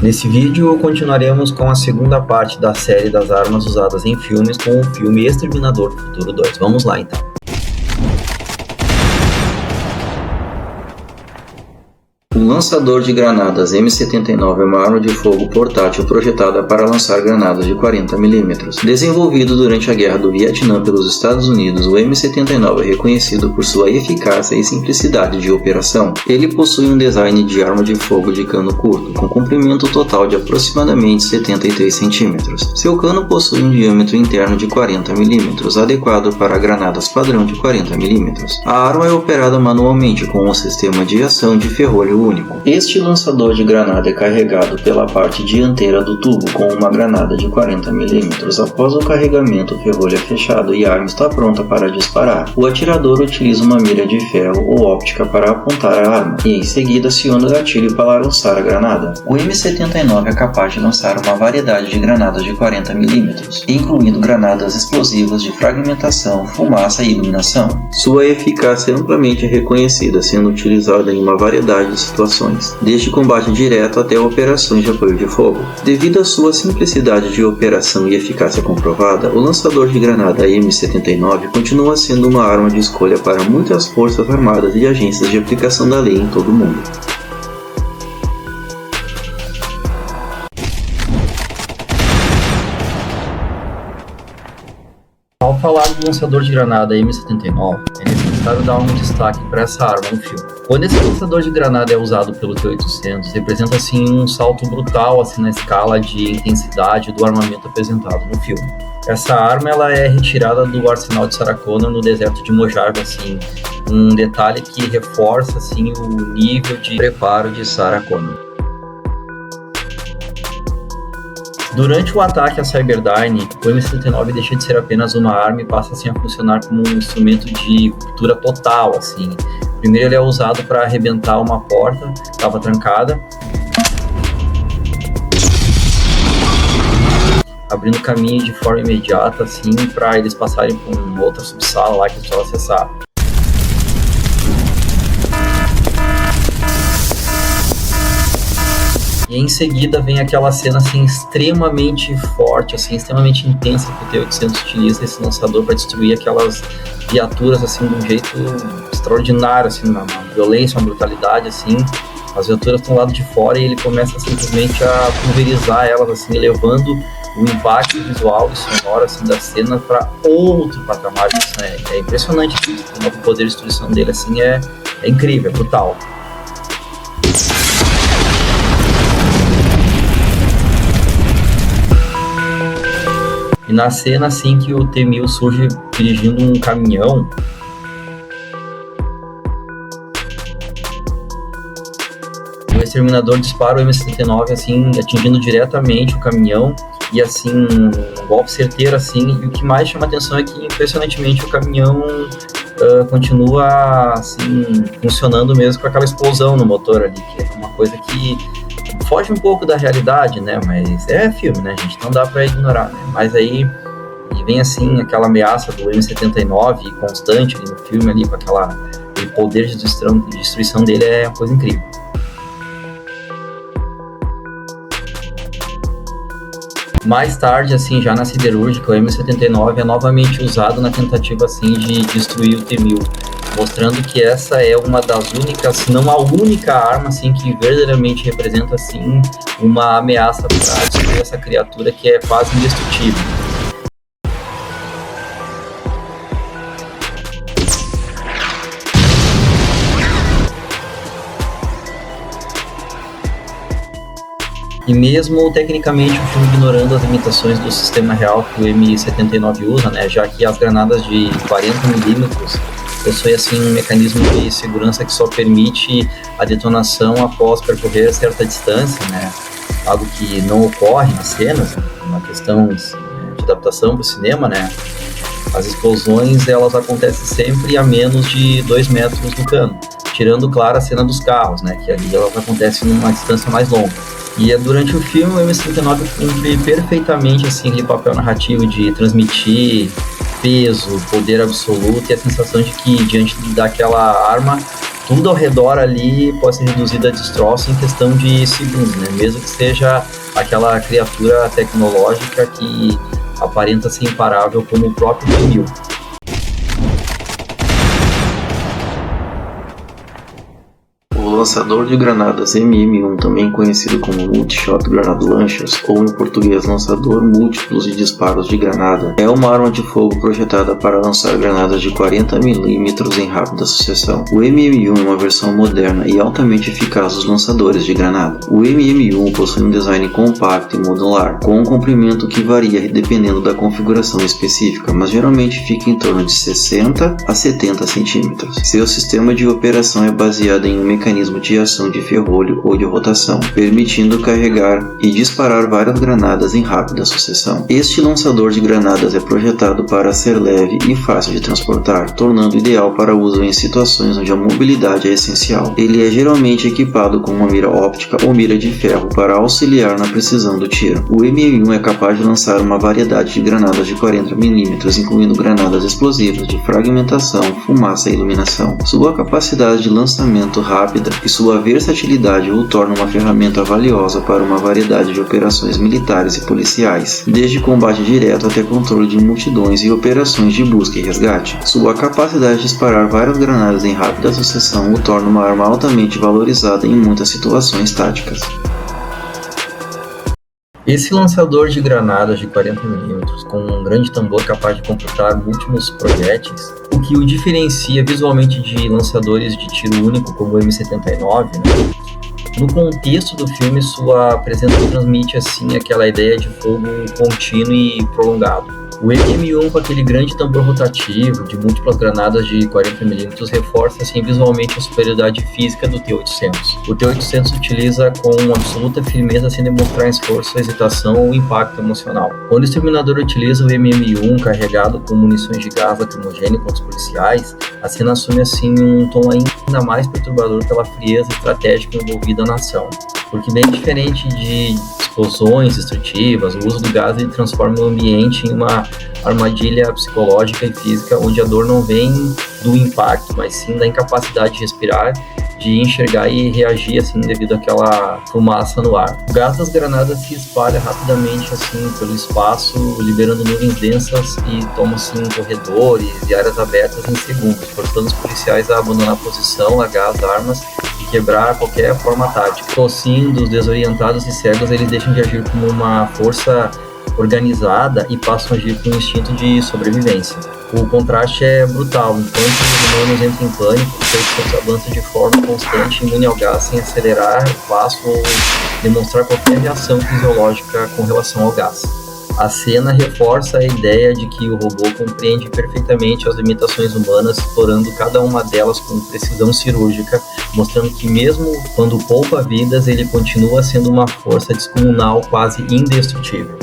Nesse vídeo, continuaremos com a segunda parte da série das armas usadas em filmes com o filme Exterminador do Futuro 2. Vamos lá então. O lançador de granadas M79 é uma arma de fogo portátil projetada para lançar granadas de 40 mm. Desenvolvido durante a Guerra do Vietnã pelos Estados Unidos, o M79 é reconhecido por sua eficácia e simplicidade de operação. Ele possui um design de arma de fogo de cano curto, com comprimento total de aproximadamente 73 cm. Seu cano possui um diâmetro interno de 40 mm, adequado para granadas padrão de 40 mm. A arma é operada manualmente com um sistema de ação de ferrolho único. Este lançador de granada é carregado pela parte dianteira do tubo com uma granada de 40 mm. Após o carregamento, o ferrolho é fechado e a arma está pronta para disparar. O atirador utiliza uma mira de ferro ou óptica para apontar a arma e em seguida aciona o gatilho para lançar a granada. O M79 é capaz de lançar uma variedade de granadas de 40 mm, incluindo granadas explosivas de fragmentação, fumaça e iluminação. Sua eficácia é amplamente reconhecida, sendo utilizada em uma variedade de situações, desde combate direto até operações de apoio de fogo. Devido à sua simplicidade de operação e eficácia comprovada, o lançador de granada M79 continua sendo uma arma de escolha para muitas forças armadas e agências de aplicação da lei em todo o mundo. Ao falar do lançador de granada M79, é necessário dar um destaque para essa arma no filme. Quando esse lançador de granada é usado pelo T-800, representa assim um salto brutal assim na escala de intensidade do armamento apresentado no filme. Essa arma ela é retirada do arsenal de Sarah Connor no deserto de Mojave, assim, um detalhe que reforça assim o nível de preparo de Sarah Connor. Durante o ataque à Cyberdyne, o M79 deixa de ser apenas uma arma e passa assim, a funcionar como um instrumento de ruptura total. Assim. Primeiro ele é usado para arrebentar uma porta que estava trancada, abrindo caminho de forma imediata assim, para eles passarem por uma outra subsala lá que eles precisam acessar. E em seguida vem aquela cena assim, extremamente forte, assim, extremamente intensa que o T-800 utiliza esse lançador para destruir aquelas viaturas assim, de um jeito extraordinário, assim, uma violência, uma brutalidade. Assim. As viaturas estão do lado de fora e ele começa simplesmente a pulverizar elas, assim, elevando o impacto visual e sonoro assim, da cena para outro patamar. Assim, é impressionante, o poder de destruição dele assim, é incrível, é brutal. E na cena assim que o T-1000 surge dirigindo um caminhão, o exterminador dispara o M79 assim, atingindo diretamente o caminhão e assim, um golpe certeiro assim, e o que mais chama atenção é que impressionantemente o caminhão continua assim, funcionando mesmo com aquela explosão no motor ali, que é uma coisa que foge um pouco da realidade, né, mas é filme, né, gente, não dá pra ignorar, né, mas aí vem assim, aquela ameaça do M79 constante ali no filme ali, com aquele poder de destruição dele é uma coisa incrível. Mais tarde, assim, já na siderúrgica, o M79 é novamente usado na tentativa, assim, de destruir o T-1000, mostrando que essa é uma das únicas, se não a única arma, assim, que verdadeiramente representa, assim, uma ameaça para destruir essa criatura que é quase indestrutível. E mesmo tecnicamente o filme ignorando as limitações do sistema real que o M79 usa, né, já que as granadas de 40 mm possui assim um mecanismo de segurança que só permite a detonação após percorrer certa distância, né, algo que não ocorre nas cenas, uma questão de adaptação para o cinema, né. As explosões elas acontecem sempre a menos de 2 metros do cano, tirando, claro, a cena dos carros, né, que ali elas acontecem numa distância mais longa. E durante o filme, o M79 cumpre perfeitamente assim, aquele papel narrativo de transmitir peso, poder absoluto e a sensação de que, diante daquela arma, tudo ao redor ali pode ser reduzido a destroço em questão de segundos, né? Mesmo que seja aquela criatura tecnológica que aparenta ser imparável como o próprio M1000. O lançador de granadas MM1, também conhecido como Multi-Shot Granade Launchers, ou em português lançador múltiplos de disparos de granada, é uma arma de fogo projetada para lançar granadas de 40 mm em rápida sucessão. O MM1 é uma versão moderna e altamente eficaz dos lançadores de granada. O MM1 possui um design compacto e modular, com um comprimento que varia dependendo da configuração específica, mas geralmente fica em torno de 60 a 70 cm. Seu sistema de operação é baseado em um mecanismo de ação de ferrolho ou de rotação, permitindo carregar e disparar várias granadas em rápida sucessão. Este lançador de granadas é projetado para ser leve e fácil de transportar, tornando ideal para uso em situações onde a mobilidade é essencial. Ele é geralmente equipado com uma mira óptica ou mira de ferro para auxiliar na precisão do tiro. O MM1 é capaz de lançar uma variedade de granadas de 40 mm, incluindo granadas explosivas de fragmentação, fumaça e iluminação. Sua capacidade de lançamento rápida e sua versatilidade o torna uma ferramenta valiosa para uma variedade de operações militares e policiais, desde combate direto até controle de multidões e operações de busca e resgate. Sua capacidade de disparar várias granadas em rápida sucessão o torna uma arma altamente valorizada em muitas situações táticas. Esse lançador de granadas de 40 mm, com um grande tambor capaz de computar múltiplos projéteis, o que o diferencia visualmente de lançadores de tiro único como o M79, né? No contexto do filme, sua presença transmite assim aquela ideia de fogo contínuo e prolongado. O MM1, com aquele grande tambor rotativo de múltiplas granadas de 40 mm, reforça assim, visualmente a superioridade física do T-800. O T-800 utiliza com absoluta firmeza sem demonstrar esforço, hesitação ou impacto emocional. Quando o exterminador utiliza o MM1 carregado com munições de gás lacrimogêneo contra os policiais, a cena assume assim um tom ainda mais perturbador pela frieza estratégica envolvida na ação. Porque bem diferente de explosões destrutivas, o uso do gás ele transforma o ambiente em uma armadilha psicológica e física, onde a dor não vem do impacto, mas sim da incapacidade de respirar, de enxergar e reagir assim devido àquela fumaça no ar. O gás das granadas se espalha rapidamente assim pelo espaço, liberando nuvens densas e toma assim corredores e áreas abertas em segundos, forçando os policiais a abandonar a posição, largar as armas e quebrar qualquer forma tática. Tossindo, desorientados e cegos, eles deixam de agir como uma força organizada e passam a agir com um instinto de sobrevivência. O contraste é brutal, enquanto os humanos entram em pânico, o T-800 avança de forma constante, imune ao gás, sem acelerar o passo ou demonstrar qualquer reação fisiológica com relação ao gás. A cena reforça a ideia de que o robô compreende perfeitamente as limitações humanas, explorando cada uma delas com precisão cirúrgica, mostrando que mesmo quando poupa vidas, ele continua sendo uma força descomunal, quase indestrutível.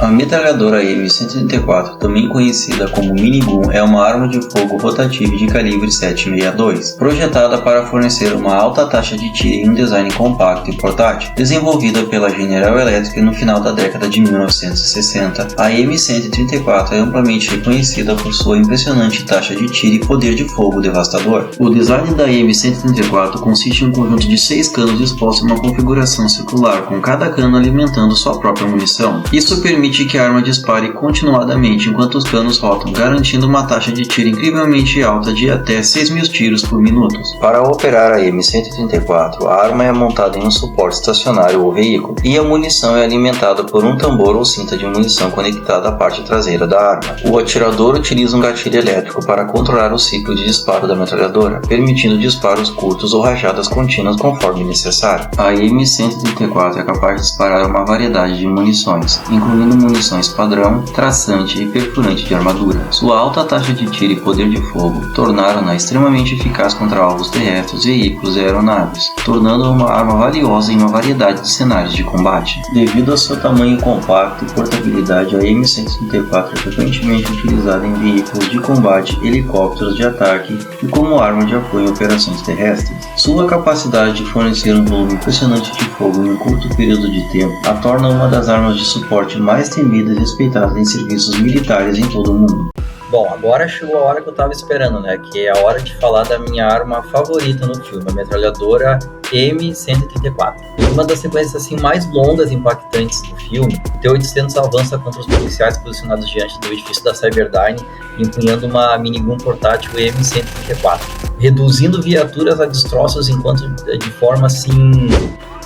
A metralhadora M134, também conhecida como Minigun, é uma arma de fogo rotativa de calibre 7.62, projetada para fornecer uma alta taxa de tiro em um design compacto e portátil. Desenvolvida pela General Electric no final da década de 1960, a M134 é amplamente reconhecida por sua impressionante taxa de tiro e poder de fogo devastador. O design da M134 consiste em um conjunto de 6 canos dispostos em uma configuração circular, com cada cano alimentando sua própria munição. Isso permite que a arma dispare continuadamente enquanto os canos rotam, garantindo uma taxa de tiro incrivelmente alta de até 6.000 tiros por minuto. Para operar a M134, a arma é montada em um suporte estacionário ou veículo, e a munição é alimentada por um tambor ou cinta de munição conectada à parte traseira da arma. O atirador utiliza um gatilho elétrico para controlar o ciclo de disparo da metralhadora, permitindo disparos curtos ou rajadas contínuas conforme necessário. A M134 é capaz de disparar uma variedade de munições, incluindo munição munições padrão, traçante e perfurante de armadura. Sua alta taxa de tiro e poder de fogo tornaram-na extremamente eficaz contra alvos terrestres, veículos e aeronaves, tornando-a uma arma valiosa em uma variedade de cenários de combate. Devido ao seu tamanho compacto e portabilidade, a M134 é frequentemente utilizada em veículos de combate, helicópteros de ataque e como arma de apoio em operações terrestres. Sua capacidade de fornecer um volume impressionante de fogo em um curto período de tempo a torna uma das armas de suporte mais temidas e respeitadas em serviços militares em todo o mundo. Bom, agora chegou a hora que eu tava esperando, né? Que é a hora de falar da minha arma favorita no filme, a metralhadora M134. Uma das sequências assim mais longas e impactantes do filme, o T-800 avança contra os policiais posicionados diante do edifício da Cyberdyne, empunhando uma minigun portátil M134, reduzindo viaturas a destroços enquanto de forma assim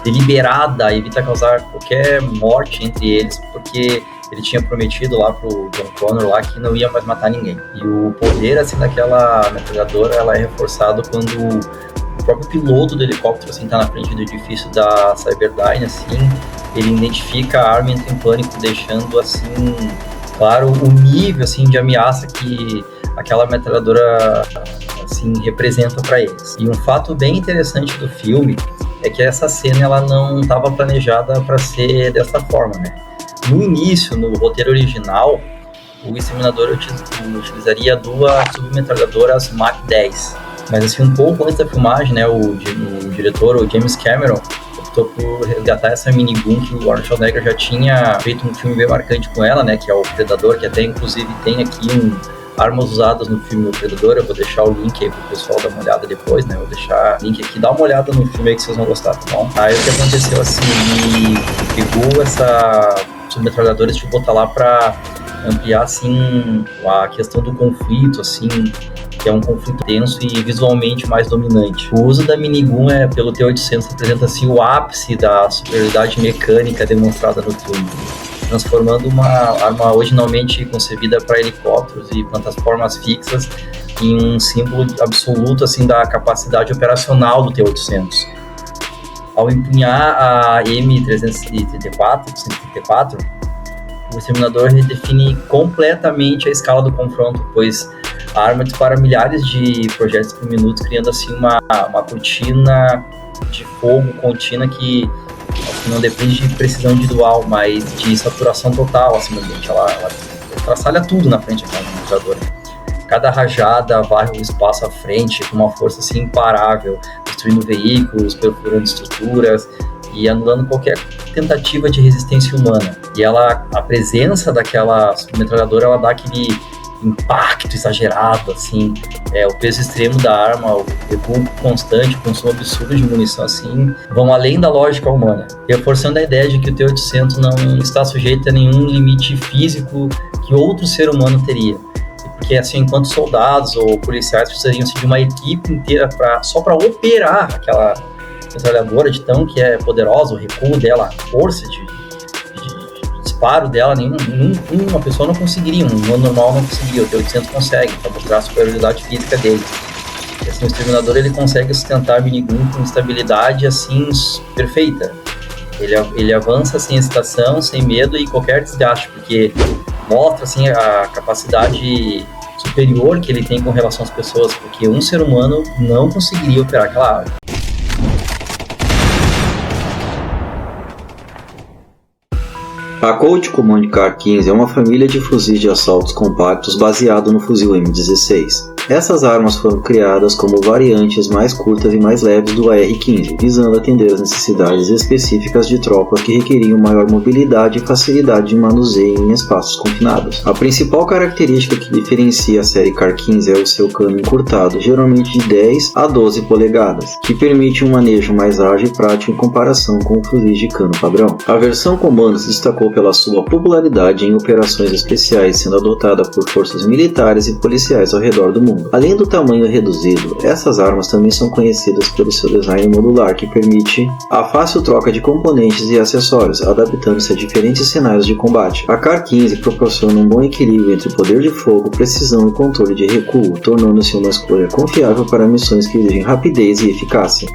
deliberada evita causar qualquer morte entre eles, porque ele tinha prometido lá pro John Connor lá que não ia mais matar ninguém. E o poder assim daquela metralhadora, ela é reforçado quando o próprio piloto do helicóptero assim tá na frente do edifício da Cyberdyne, assim, ele identifica a arma e entra em pânico, deixando assim claro o nível assim de ameaça que aquela metralhadora assim representa para eles. E um fato bem interessante do filme é que essa cena ela não estava planejada para ser dessa forma, né? No início, no roteiro original, o exterminador utilizaria duas submetralhadoras Mach 10. Mas assim, um pouco antes da filmagem, né, o diretor, o James Cameron, optou por resgatar essa minigun que o Arnold Schwarzenegger já tinha feito um filme bem marcante com ela, né, que é o Predador, que até inclusive tem aqui armas usadas no filme O Predador. Eu vou deixar o link aí pro pessoal dar uma olhada depois, né? Eu vou deixar o link aqui, dá uma olhada no filme aí que vocês vão gostar, tá bom? Aí o que aconteceu assim, ele pegou essa submetralhadora e botar lá para ampliar assim a questão do conflito, assim, que é um conflito tenso e visualmente mais dominante. O uso da minigun pelo T-800 representa-se o ápice da superioridade mecânica demonstrada no filme, transformando uma arma originalmente concebida para helicópteros e plataformas fixas em um símbolo absoluto assim da capacidade operacional do T-800. Ao empunhar a M134, o exterminador redefine completamente a escala do confronto, pois a arma dispara milhares de projéteis por minuto, criando assim uma cortina de fogo contínua que não depende de precisão individual, mas de saturação total assim, no ambiente. Ela traçalha tudo na frente daquela metralhadora. Cada rajada varre o espaço à frente com uma força assim imparável, destruindo veículos, perfurando estruturas e anulando qualquer tentativa de resistência humana. E a presença daquela metralhadora, ela dá aquele impacto exagerado, assim, o peso extremo da arma, o recuo constante, o consumo absurdo de munição, assim, vão além da lógica humana, reforçando a ideia de que o T-800 não está sujeito a nenhum limite físico que outro ser humano teria. Porque, assim, enquanto soldados ou policiais precisariam de uma equipe inteira só para operar aquela metralhadora de tão que é poderosa, o recuo dela, a força de disparo dela, nenhuma pessoa não conseguiria, um humano normal não conseguiria, o T-800 consegue, para mostrar a superioridade física dele. E, assim, o exterminador ele consegue sustentar a minigun com estabilidade assim perfeita. Ele avança sem hesitação, sem medo e qualquer desgaste, porque mostra assim a capacidade superior que ele tem com relação às pessoas, porque um ser humano não conseguiria operar aquela arma. A Colt Command Car 15 é uma família de fuzis de assaltos compactos baseado no fuzil M16. Essas armas foram criadas como variantes mais curtas e mais leves do AR-15, visando atender às necessidades específicas de tropas que requeriam maior mobilidade e facilidade de manuseio em espaços confinados. A principal característica que diferencia a série Car 15 é o seu cano encurtado, geralmente de 10 a 12 polegadas, que permite um manejo mais ágil e prático em comparação com o fuzis de cano padrão. A versão Commando se destacou pela sua popularidade em operações especiais, sendo adotada por forças militares e policiais ao redor do mundo. Além do tamanho reduzido, essas armas também são conhecidas pelo seu design modular, que permite a fácil troca de componentes e acessórios, adaptando-se a diferentes cenários de combate. A Car 15 proporciona um bom equilíbrio entre poder de fogo, precisão e controle de recuo, tornando-se uma escolha confiável para missões que exigem rapidez e eficácia.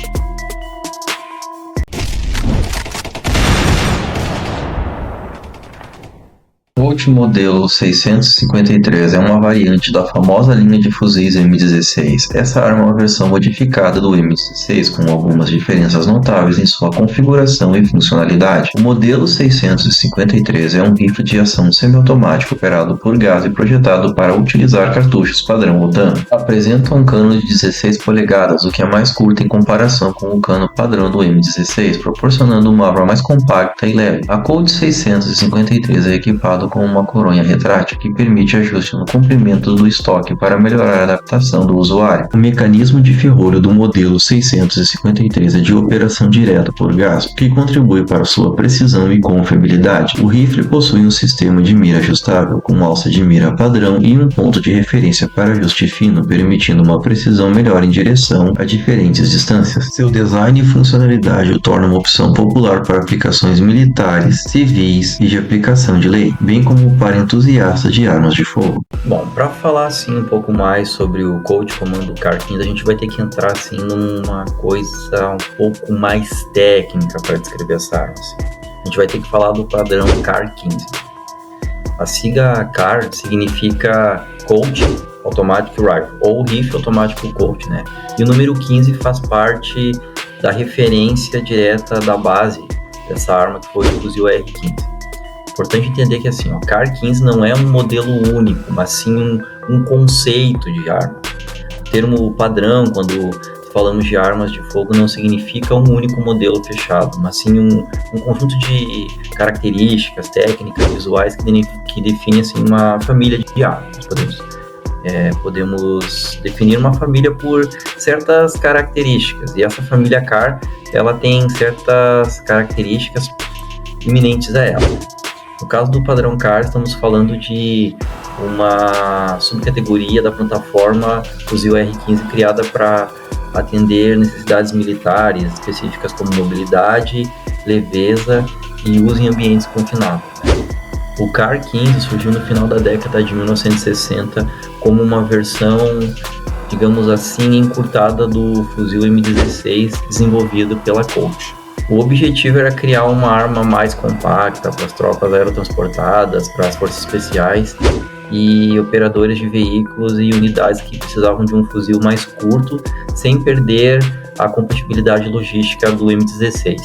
Colt modelo 653 é uma variante da famosa linha de fuzis M16. Essa arma é uma versão modificada do M16 com algumas diferenças notáveis em sua configuração e funcionalidade. O modelo 653 é um rifle de ação semiautomático operado por gás e projetado para utilizar cartuchos padrão OTAN. Apresenta um cano de 16 polegadas, o que é mais curto em comparação com o cano padrão do M16, proporcionando uma arma mais compacta e leve. A Colt 653 é equipado com uma coronha retrátil que permite ajuste no comprimento do estoque para melhorar a adaptação do usuário. O mecanismo de ferrolho do modelo 653 é de operação direta por gás, o que contribui para sua precisão e confiabilidade. O rifle possui um sistema de mira ajustável com alça de mira padrão e um ponto de referência para ajuste fino, permitindo uma precisão melhor em direção a diferentes distâncias. Seu design e funcionalidade o tornam uma opção popular para aplicações militares, civis e de aplicação de lei, bem como para entusiastas de armas de fogo. Bom, para falar assim um pouco mais sobre o Colt Comando CAR-15, a gente vai ter que entrar assim numa coisa um pouco mais técnica para descrever essa arma. Assim. A gente vai ter que falar do padrão CAR-15. A sigla CAR significa Colt Automatic Rifle, ou rifle automático Colt, né? E o número 15 faz parte da referência direta da base dessa arma, que foi o fuzil AR-15. Importante entender que assim, o CAR-15 não é um modelo único, mas sim um conceito de arma. O termo padrão, quando falamos de armas de fogo, não significa um único modelo fechado, mas sim um conjunto de características, técnicas, visuais que define assim, uma família de armas. Podemos definir uma família por certas características, e essa família CAR ela tem certas características iminentes a ela. No caso do padrão CAR, estamos falando de uma subcategoria da plataforma fuzil R15 criada para atender necessidades militares específicas como mobilidade, leveza e uso em ambientes confinados. O CAR-15 surgiu no final da década de 1960 como uma versão, digamos assim, encurtada do fuzil M16 desenvolvido pela Colt. O objetivo era criar uma arma mais compacta para as tropas aerotransportadas, para as forças especiais e operadores de veículos e unidades que precisavam de um fuzil mais curto, sem perder a compatibilidade logística do M16.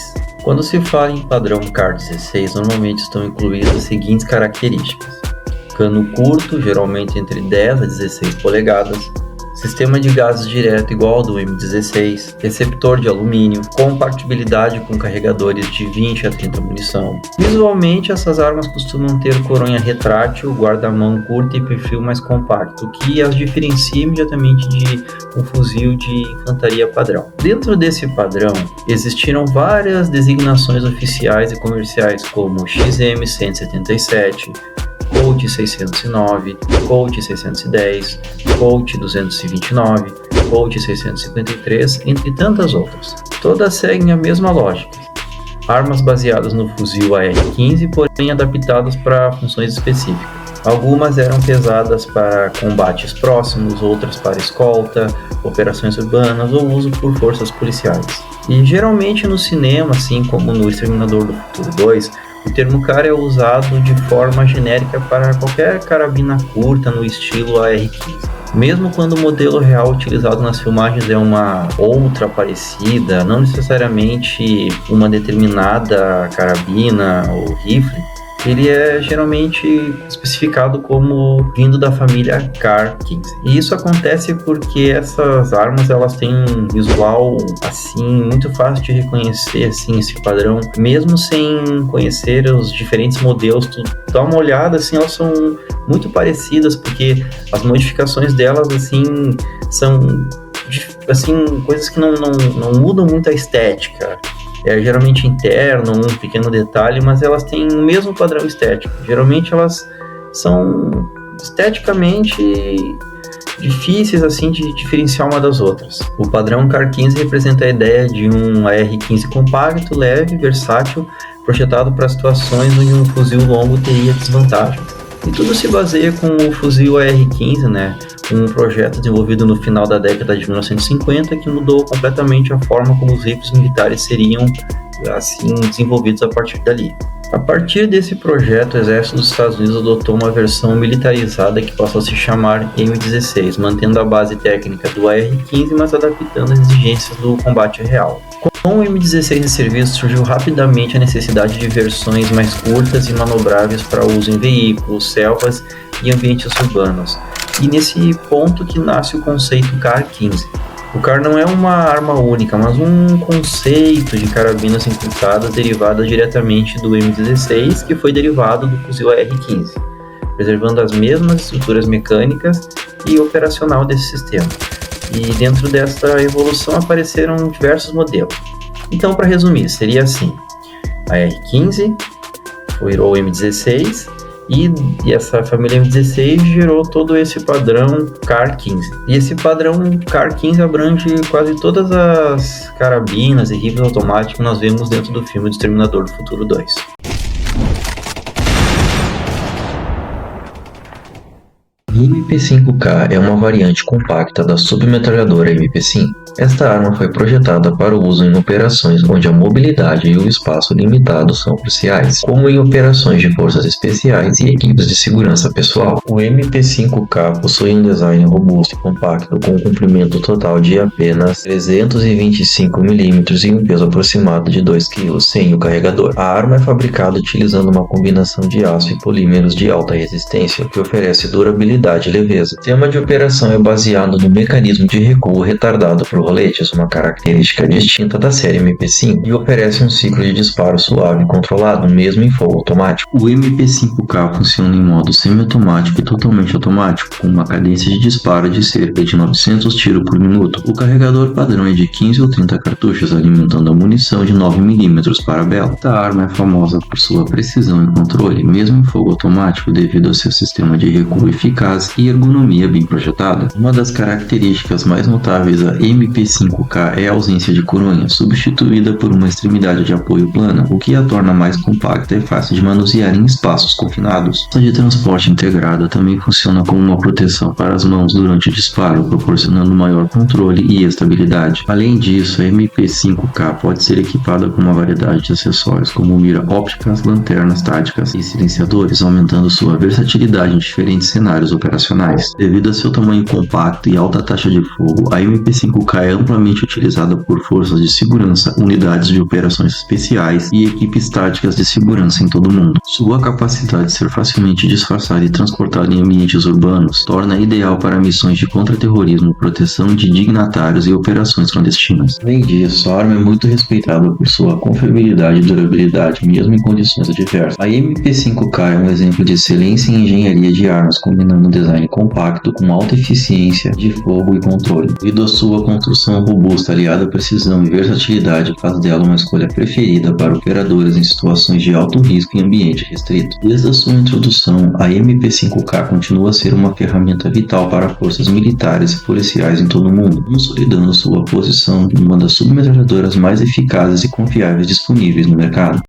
Quando se fala em padrão CAR-16, normalmente estão incluídas as seguintes características: cano curto, geralmente entre 10 a 16 polegadas, sistema de gases direto igual ao do M16, receptor de alumínio, compatibilidade com carregadores de 20 a 30 munição. Visualmente, essas armas costumam ter coronha retrátil, guarda-mão curta e perfil mais compacto, que as diferencia imediatamente de um fuzil de infantaria padrão. Dentro desse padrão, existiram várias designações oficiais e comerciais como XM177, Colt 609, Colt 610, Colt 229, Colt 653, entre tantas outras. Todas seguem a mesma lógica. Armas baseadas no fuzil AR-15, porém adaptadas para funções específicas. Algumas eram pesadas para combates próximos, outras para escolta, operações urbanas ou uso por forças policiais. E geralmente no cinema, assim como no Exterminador do Futuro 2, o termo CAR é usado de forma genérica para qualquer carabina curta no estilo AR-15. Mesmo quando o modelo real utilizado nas filmagens é uma outra parecida, não necessariamente uma determinada carabina ou rifle, ele é geralmente especificado como vindo da família CAR-15. E isso acontece porque essas armas elas têm um visual assim muito fácil de reconhecer assim esse padrão, mesmo sem conhecer os diferentes modelos. Tu dá uma olhada assim, elas são muito parecidas porque as modificações delas assim são assim coisas que não mudam muito a estética. É geralmente interno, um pequeno detalhe, mas elas têm o mesmo padrão estético. Geralmente elas são esteticamente difíceis assim de diferenciar uma das outras. O padrão CAR-15 representa a ideia de um AR-15 compacto, leve, versátil, projetado para situações onde um fuzil longo teria desvantagem. E tudo se baseia com o fuzil AR-15, né? Um projeto desenvolvido no final da década de 1950 que mudou completamente a forma como os rifles militares seriam assim desenvolvidos a partir dali. A partir desse projeto, o Exército dos Estados Unidos adotou uma versão militarizada que passou a se chamar M16, mantendo a base técnica do AR-15, mas adaptando as exigências do combate real. Com o M16 em serviço, surgiu rapidamente a necessidade de versões mais curtas e manobráveis para uso em veículos, selvas e ambientes urbanos. E nesse ponto que nasce o conceito CAR-15. O CAR não é uma arma única, mas um conceito de carabinas encriptadas derivada diretamente do M16, que foi derivado do fuzil AR-15, preservando as mesmas estruturas mecânicas e operacional desse sistema. E dentro dessa evolução apareceram diversos modelos. Então, para resumir, seria assim: a AR-15 virou o M16, e essa família M16 gerou todo esse padrão CAR-15. E esse padrão CAR-15 abrange quase todas as carabinas e rifles automáticos que nós vemos dentro do filme do Exterminador do Futuro 2. A MP5K é uma variante compacta da submetralhadora MP5. Esta arma foi projetada para o uso em operações onde a mobilidade e o espaço limitado são cruciais, como em operações de forças especiais e equipes de segurança pessoal. O MP5K possui um design robusto e compacto com um comprimento total de apenas 325 mm e um peso aproximado de 2 kg sem o carregador. A arma é fabricada utilizando uma combinação de aço e polímeros de alta resistência, que oferece durabilidade e leveza. O sistema de operação é baseado no mecanismo de recuo retardado por roletes, uma característica distinta da série MP5, e oferece um ciclo de disparo suave e controlado, mesmo em fogo automático. O MP5K funciona em modo semiautomático e totalmente automático, com uma cadência de disparo de cerca de 900 tiros por minuto. O carregador padrão é de 15 ou 30 cartuchos, alimentando a munição de 9 mm para a bala. Esta arma é famosa por sua precisão e controle, mesmo em fogo automático, devido ao seu sistema de recuo eficaz e ergonomia bem projetada. Uma das características mais notáveis da MP5K é a ausência de coronha, substituída por uma extremidade de apoio plana, o que a torna mais compacta e fácil de manusear em espaços confinados. A de transporte integrada também funciona como uma proteção para as mãos durante o disparo, proporcionando maior controle e estabilidade. Além disso, a MP5K pode ser equipada com uma variedade de acessórios, como mira ópticas, lanternas táticas e silenciadores, aumentando sua versatilidade em diferentes cenários operacionais. Devido a seu tamanho compacto e alta taxa de fogo, a MP5K é amplamente utilizada por forças de segurança, unidades de operações especiais e equipes táticas de segurança em todo o mundo. Sua capacidade de ser facilmente disfarçada e transportada em ambientes urbanos torna ideal para missões de contra-terrorismo, proteção de dignatários e operações clandestinas. Além disso, a arma é muito respeitada por sua confiabilidade e durabilidade, mesmo em condições adversas. A MP5K é um exemplo de excelência em engenharia de armas, combinando um design compacto com alta eficiência de fogo e controle. Devido à sua construção robusta, aliada à precisão e versatilidade, faz dela uma escolha preferida para operadores em situações de alto risco em ambiente restrito. Desde a sua introdução, a MP5K continua a ser uma ferramenta vital para forças militares e policiais em todo o mundo, consolidando sua posição como uma das submetralhadoras mais eficazes e confiáveis disponíveis no mercado.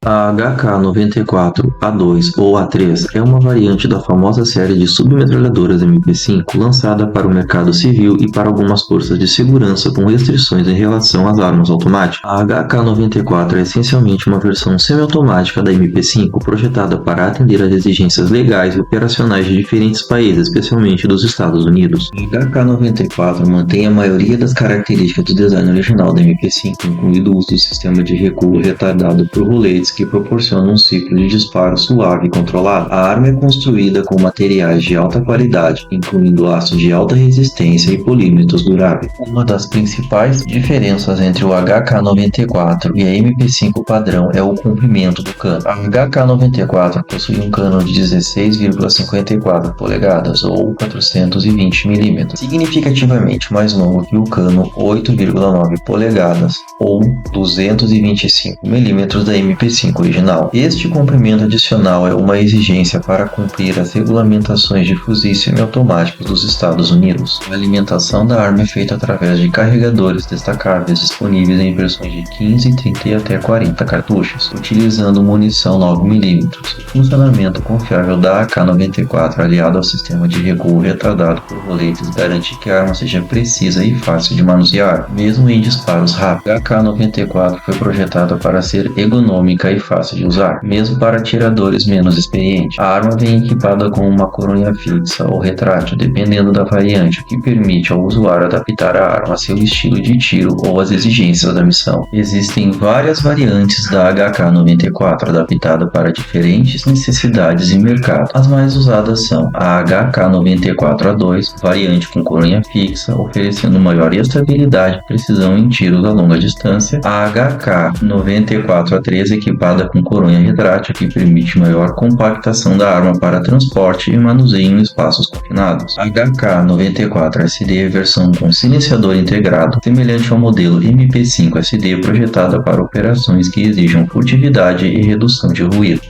A HK-94A2 ou A3 é uma variante da famosa série de submetralhadoras MP5 lançada para o mercado civil e para algumas forças de segurança com restrições em relação às armas automáticas. A HK-94 é essencialmente uma versão semiautomática da MP5 projetada para atender às exigências legais e operacionais de diferentes países, especialmente dos Estados Unidos. A HK-94 mantém a maioria das características do design original da MP5, incluindo o uso do sistema de recuo retardado por roletes que proporciona um ciclo de disparo suave e controlado. A arma é construída com materiais de alta qualidade, incluindo aço de alta resistência e polímetros duráveis. Uma das principais diferenças entre o HK-94 e a MP5 padrão é o comprimento do cano. A HK-94 possui um cano de 16,54 polegadas ou 420 mm, significativamente mais longo que o cano 8,9 polegadas ou 225 mm da MP5 original. Este comprimento adicional é uma exigência para cumprir as regulamentações de fuzis semiautomáticos dos Estados Unidos. A alimentação da arma é feita através de carregadores destacáveis disponíveis em versões de 15, 30 e até 40 cartuchos, utilizando munição 9mm. O funcionamento confiável da AK-94 aliado ao sistema de recuo retardado por roletes garante que a arma seja precisa e fácil de manusear, mesmo em disparos rápidos. A AK-94 foi projetada para ser ergonômica e fácil de usar, mesmo para atiradores menos experientes. A arma vem equipada com uma coronha fixa ou retrátil, dependendo da variante, o que permite ao usuário adaptar a arma a seu estilo de tiro ou às exigências da missão. Existem várias variantes da HK-94 adaptada para diferentes necessidades e mercado. As mais usadas são a HK-94A2, variante com coronha fixa, oferecendo maior estabilidade e precisão em tiros a longa distância, a HK-94A3 equipada com coronha retrátil que permite maior compactação da arma para transporte e manuseio em espaços confinados, a HK-94SD versão com silenciador integrado, semelhante ao modelo MP5SD projetada para operações que exijam furtividade e redução de ruído.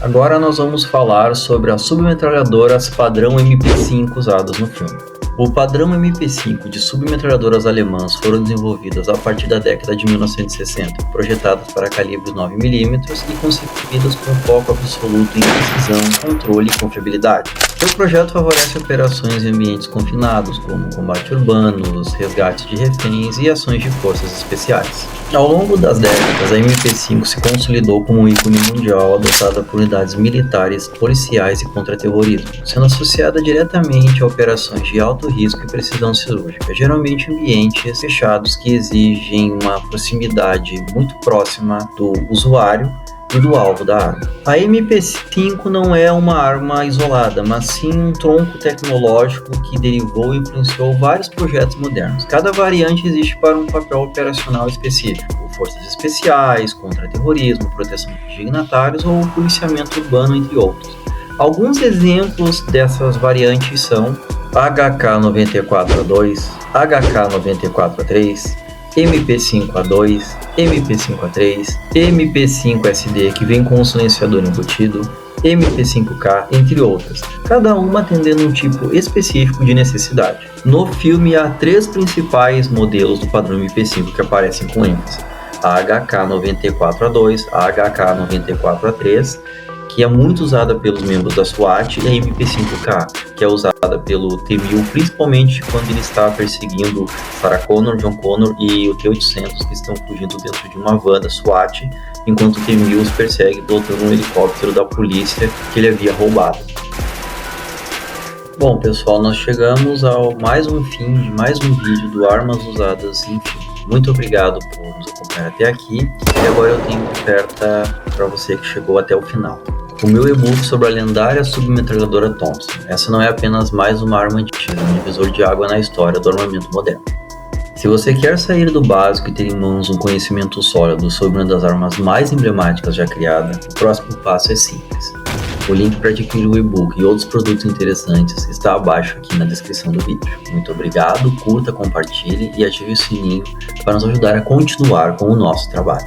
Agora nós vamos falar sobre as submetralhadoras padrão MP5 usadas no filme. O padrão MP5 de submetralhadoras alemãs foram desenvolvidas a partir da década de 1960, projetadas para calibres 9mm e concebidas com foco absoluto em precisão, controle e confiabilidade. Seu projeto favorece operações em ambientes confinados, como combate urbanos, resgate de reféns e ações de forças especiais. Ao longo das décadas, a MP5 se consolidou como um ícone mundial adotada por unidades militares, policiais e contra-terrorismo, sendo associada diretamente a operações de alto risco e precisão cirúrgica, geralmente em ambientes fechados que exigem uma proximidade muito próxima do usuário e do alvo da arma. A MP5 não é uma arma isolada, mas sim um tronco tecnológico que derivou e influenciou vários projetos modernos. Cada variante existe para um papel operacional específico, forças especiais, contra-terrorismo, proteção de dignatários ou policiamento urbano, entre outros. Alguns exemplos dessas variantes são HK-94A2, HK-94A3, MP5A2, MP5A3, MP5SD que vem com um silenciador embutido, MP5K, entre outras, cada uma atendendo um tipo específico de necessidade. No filme há 3 principais modelos do padrão MP5 que aparecem com ênfase: a HK-94A2, a HK-94A3, que é muito usada pelos membros da SWAT, e a MP5K, que é usada pelo T-1000, principalmente quando ele está perseguindo Sarah Connor, John Connor e o T-800, que estão fugindo dentro de uma van da SWAT, enquanto o T-1000 os persegue pilotando um helicóptero da polícia que ele havia roubado. Bom, pessoal, nós chegamos ao mais um fim de mais um vídeo do Armas Usadas em Filme. Muito obrigado por nos acompanhar até aqui, e agora eu tenho oferta para você que chegou até o final. O meu e-book sobre a lendária submetralhadora Thompson. Essa não é apenas mais uma arma antiga, um divisor de água na história do armamento moderno. Se você quer sair do básico e ter em mãos um conhecimento sólido sobre uma das armas mais emblemáticas já criada, o próximo passo é simples. O link para adquirir o e-book e outros produtos interessantes está abaixo aqui na descrição do vídeo. Muito obrigado, curta, compartilhe e ative o sininho para nos ajudar a continuar com o nosso trabalho.